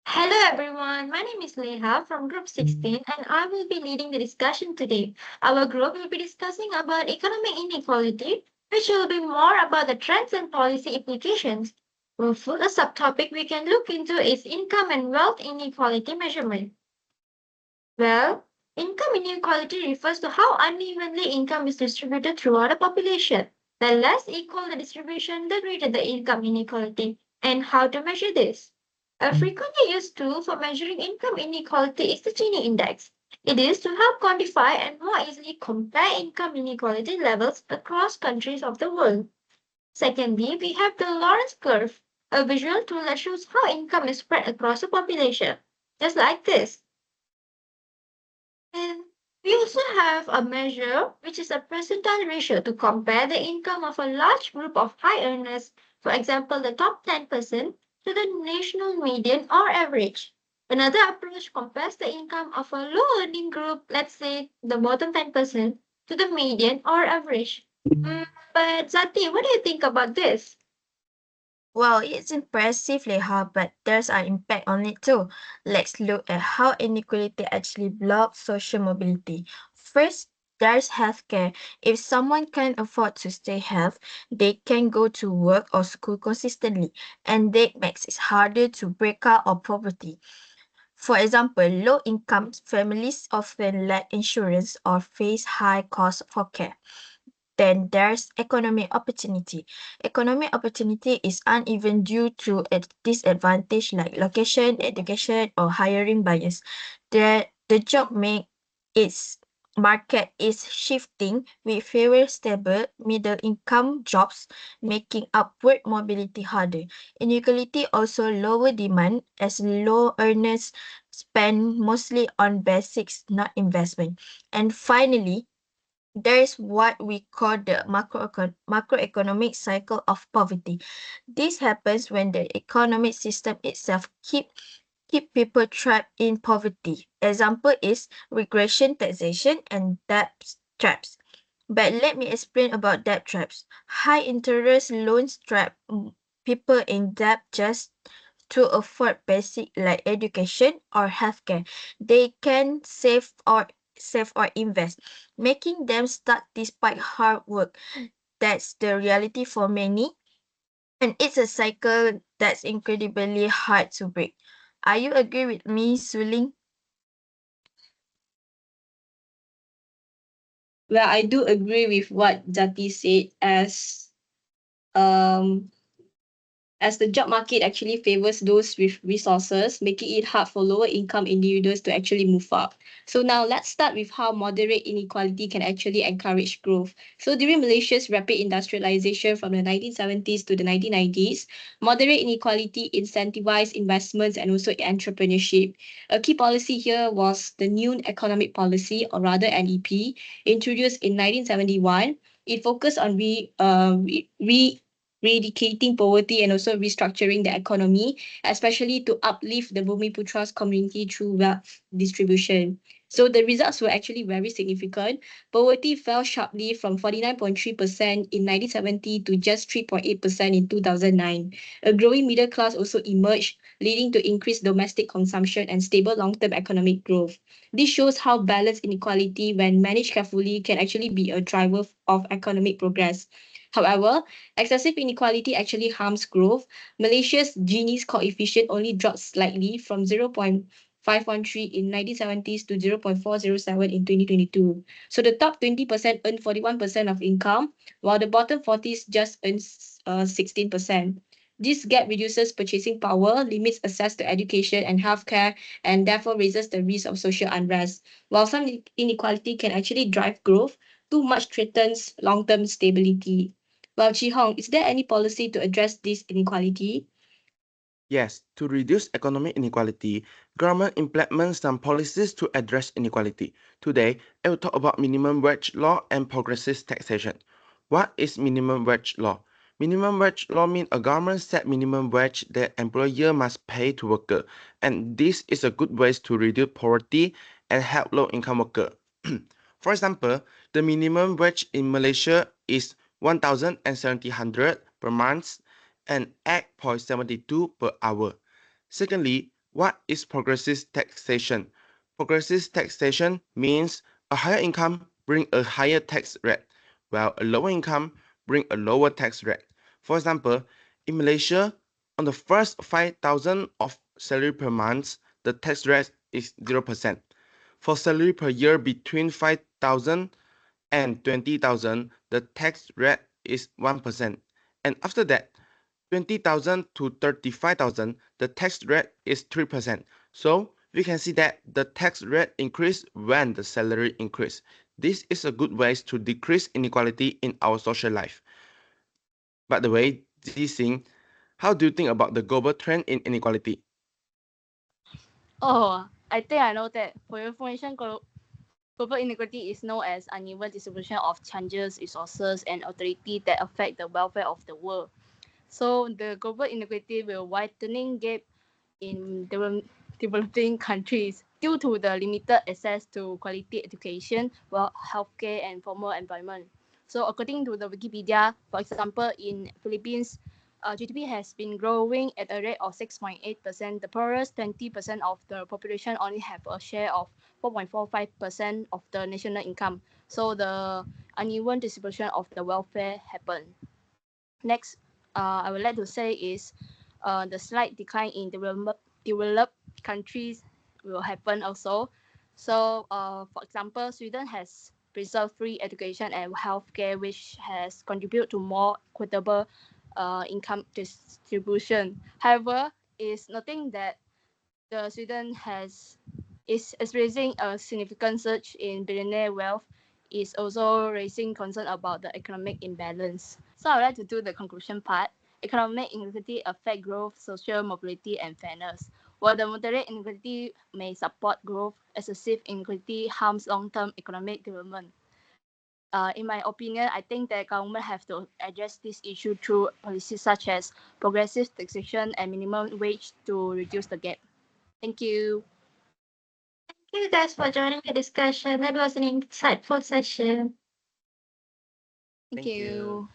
Hello everyone, my name is Leha from Group 16 and I will be leading the discussion today. Our group will be discussing about economic inequality, which will be more about the trends and policy implications. Well, for the subtopic we can look into is income and wealth inequality measurement. Well, income inequality refers to how unevenly income is distributed throughout a population. The less equal the distribution, the greater the income inequality. And how to measure this? A frequently used tool for measuring income inequality is the Gini index. It is to help quantify and more easily compare income inequality levels across countries of the world. Secondly, we have the Lawrence curve, a visual tool that shows how income is spread across a population, just like this. And we also have a measure which is a percentile ratio to compare the income of a large group of high earners, for example, the top 10%, to the national median or average. Another approach compares the income of a low earning group, let's say the bottom 10%, to the median or average. But Zati, what do you think about this? Well, it's impressive, Leha, but there's an impact on it too. Let's look at how inequality actually blocks social mobility. First, there's healthcare. If someone can afford to stay healthy, they can go to work or school consistently, and that makes it harder to break out of poverty. For example, low income families often lack insurance or face high costs for care. Then there's economic opportunity. Economic opportunity is uneven due to a disadvantage like location, education, or hiring bias. The job make its market is shifting with fewer stable middle income jobs, making upward mobility harder. Inequality also lower demand as low earners spend mostly on basics, not investment. And finally, there is what we call the macroeconomic cycle of poverty. This happens when the economic system itself keep people trapped in poverty. Example is regression taxation and debt traps. But let me explain about debt traps. High interest loans trap people in debt just to afford basic like education or healthcare. They can save or invest, making them stuck despite hard work. That's the reality for many, and it's a cycle that's incredibly hard to break. Are you agree with me, Suling? Well, I do agree with what Jati said um as the job market actually favors those with resources, making it hard for lower income individuals to actually move up. So now let's start with how moderate inequality can actually encourage growth. So during Malaysia's rapid industrialization from the 1970s to the 1990s, moderate inequality incentivized investments and also entrepreneurship. A key policy here was the new economic policy, or rather NEP, introduced in 1971. It focused on eradicating poverty and also restructuring the economy, especially to uplift the Bumiputra's community through wealth distribution. So the results were actually very significant. Poverty fell sharply from 49.3% in 1970 to just 3.8% in 2009. A growing middle class also emerged, leading to increased domestic consumption and stable long-term economic growth. This shows how balanced inequality, when managed carefully, can actually be a driver of economic progress. However, excessive inequality actually harms growth. Malaysia's Gini's coefficient only dropped slightly from 0.513 in 1970s to 0.407 in 2022. So the top 20% earn 41% of income, while the bottom 40s just earn 16%. This gap reduces purchasing power, limits access to education and healthcare, and therefore raises the risk of social unrest. While some inequality can actually drive growth, too much threatens long-term stability. Well, Chi Hong, is there any policy to address this inequality? Yes, to reduce economic inequality, government implements some policies to address inequality. Today, I will talk about minimum wage law and progressive taxation. What is minimum wage law? Minimum wage law means a government set minimum wage that employer must pay to worker, and this is a good way to reduce poverty and help low-income worker. For example, the minimum wage in Malaysia is 1,700 per month and 8.72 per hour. Secondly, What is progressive taxation? Progressive taxation means a higher income bring a higher tax rate, while a lower income bring a lower tax rate. For example, in Malaysia, on the first 5,000 of salary per month, the tax rate is 0%. For salary per year between 5,000 and 20,000, the tax rate is 1%. And after that, 20,000 to 35,000, the tax rate is 3%. So we can see that the tax rate increase when the salary increase. This is a good way to decrease inequality in our social life. By the way, Zixing, how do you think about the global trend in inequality? Oh, I think I know that. For your information, global inequality is known as uneven distribution of changes, resources, and authority that affect the welfare of the world. So the global inequality will widening gap in developing countries due to the limited access to quality education, well, healthcare, and formal employment. So according to the Wikipedia, for example, in Philippines, GDP has been growing at a rate of 6.8%. The poorest 20% of the population only have a share of 4.45% of the national income. So the uneven distribution of the welfare happened. Next, I would like to say is the slight decline in developed countries will happen also. So, for example, Sweden has preserved free education and healthcare, which has contributed to more equitable income distribution. However, it's nothing that the Sweden is raising a significant surge in billionaire wealth is also raising concern about the economic imbalance. So I would like to do the conclusion part. Economic inequality affect growth, social mobility, and fairness. While the moderate inequality may support growth, excessive inequality harms long-term economic development. In my opinion, I think that government have to address this issue through policies such as progressive taxation and minimum wage to reduce the gap. Thank you. Thank you guys for joining the discussion. That was an insightful session. Thank Thank you. you.